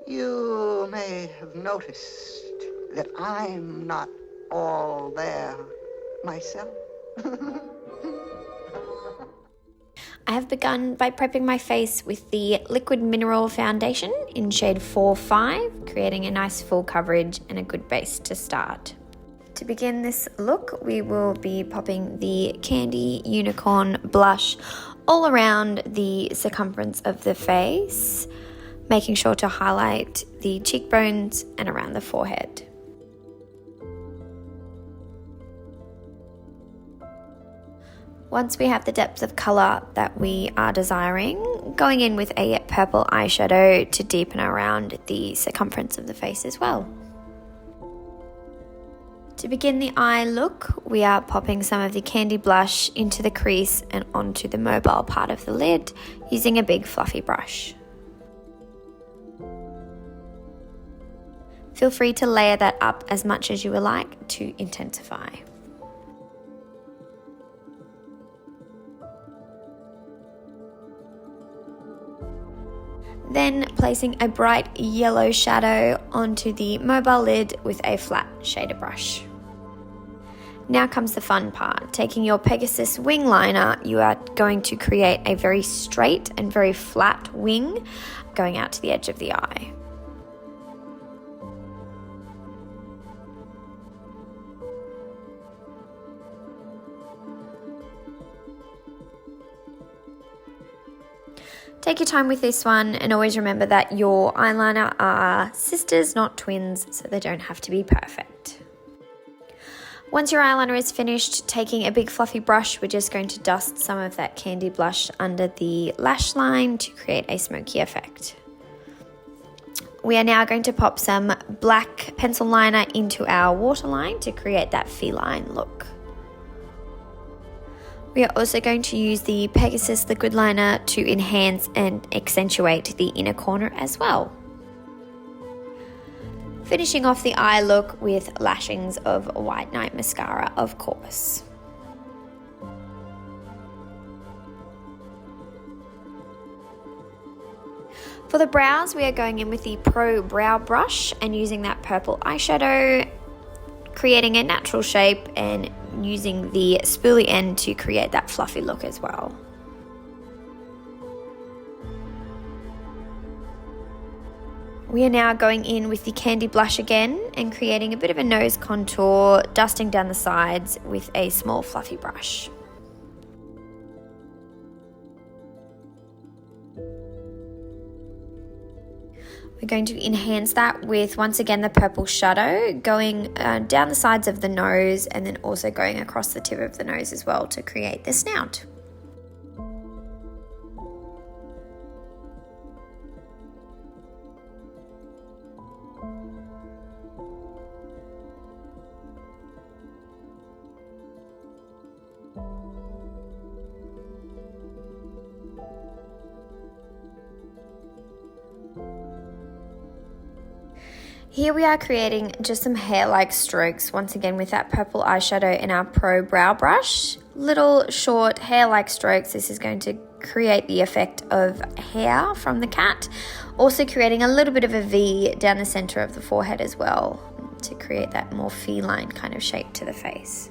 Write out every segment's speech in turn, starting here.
You may have noticed that I'm not all there myself. I have begun by prepping my face with the Liquid Mineral Foundation in shade 4-5, creating a nice full coverage and a good base to start. To begin this look, we will be popping the Candy Unicorn blush all around the circumference of the face, making sure to highlight the cheekbones and around the forehead. Once we have the depth of colour that we are desiring, going in with a purple eyeshadow to deepen around the circumference of the face as well. To begin the eye look, we are popping some of the candy blush into the crease and onto the mobile part of the lid using a big fluffy brush. Feel free to layer that up as much as you would like to intensify. Then placing a bright yellow shadow onto the mobile lid with a flat shader brush. Now comes the fun part. Taking your Pegasus wing liner, you are going to create a very straight and very flat wing going out to the edge of the eye. Take your time with this one and always remember that your eyeliner are sisters, not twins, so they don't have to be perfect. Once your eyeliner is finished, taking a big fluffy brush, we're just going to dust some of that candy blush under the lash line to create a smoky effect. We are now going to pop some black pencil liner into our waterline to create that feline look. We are also going to use the Pegasus liquid liner to enhance and accentuate the inner corner as well. Finishing off the eye look with lashings of White Night mascara, of course. For the brows, we are going in with the Pro Brow Brush and using that purple eyeshadow, creating a natural shape and using the spoolie end to create that fluffy look as well. We are now going in with the candy blush again and creating a bit of a nose contour, dusting down the sides with a small fluffy brush. We're going to enhance that with, once again, the purple shadow, going down the sides of the nose and then also going across the tip of the nose as well to create the snout. Here we are creating just some hair-like strokes, once again with that purple eyeshadow in our Pro Brow Brush. Little short hair-like strokes. This is going to create the effect of hair from the cat. Also creating a little bit of a V down the center of the forehead as well to create that more feline kind of shape to the face.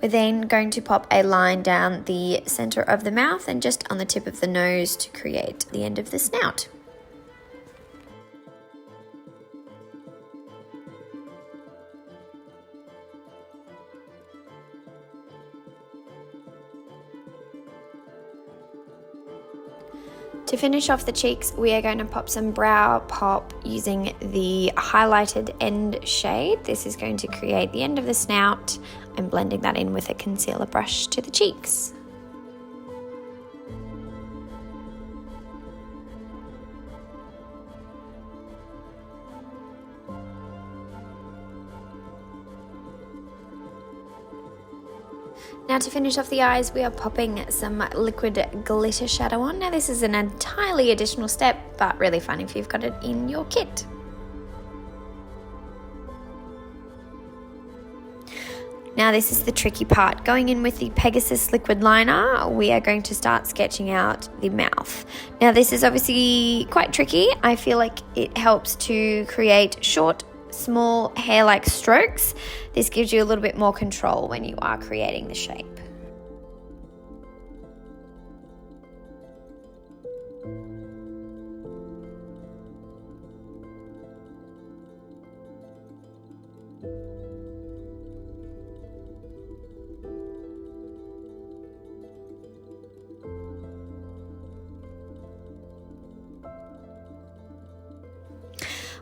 We're then going to pop a line down the center of the mouth and just on the tip of the nose to create the end of the snout. To finish off the cheeks, we are going to pop some brow pop using the highlighted end shade. This is going to create the end of the snout and blending that in with a concealer brush to the cheeks. Now to finish off the eyes, we are popping some liquid glitter shadow on. Now this is an entirely additional step, but really fun if you've got it in your kit. Now this is the tricky part. Going in with the Pegasus liquid liner, we are going to start sketching out the mouth. Now this is obviously quite tricky. I feel like it helps to create short, small hair-like strokes. This gives you a little bit more control when you are creating the shape.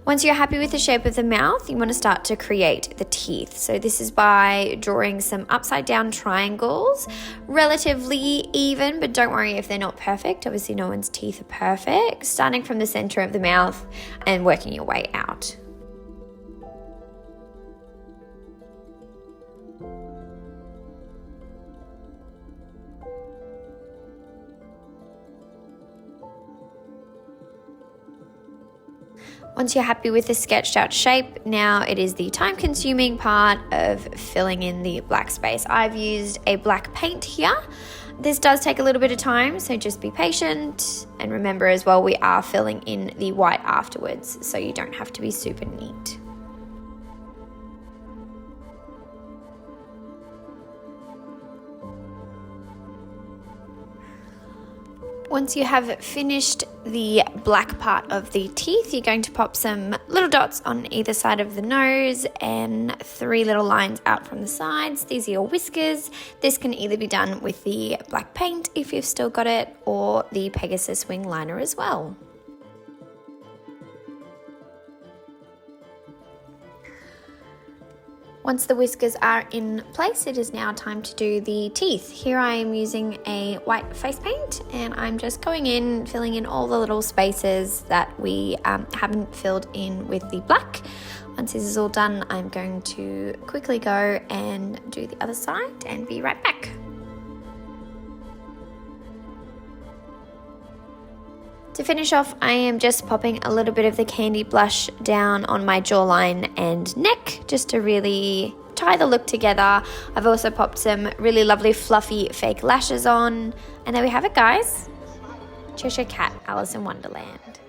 Once you're happy with the shape of the mouth, you want to start to create the teeth. So this is by drawing some upside down triangles, relatively even, but don't worry if they're not perfect. Obviously no one's teeth are perfect. Starting from the center of the mouth and working your way out. Once you're happy with the sketched out shape, now it is the time consuming part of filling in the black space. I've used a black paint here. This does take a little bit of time, so just be patient. And remember as well, we are filling in the white afterwards, so you don't have to be super neat. Once you have finished the black part of the teeth, you're going to pop some little dots on either side of the nose and 3 little lines out from the sides. These are your whiskers. This can either be done with the black paint if you've still got it, or the Pegasus wing liner as well. Once the whiskers are in place, it is now time to do the teeth. Here I am using a white face paint and I'm just going in, filling in all the little spaces that we haven't filled in with the black. Once this is all done, I'm going to quickly go and do the other side and be right back. To finish off, I am just popping a little bit of the candy blush down on my jawline and neck just to really tie the look together. I've also popped some really lovely fluffy fake lashes on. And there we have it, guys. Cheshire Cat, Alice in Wonderland.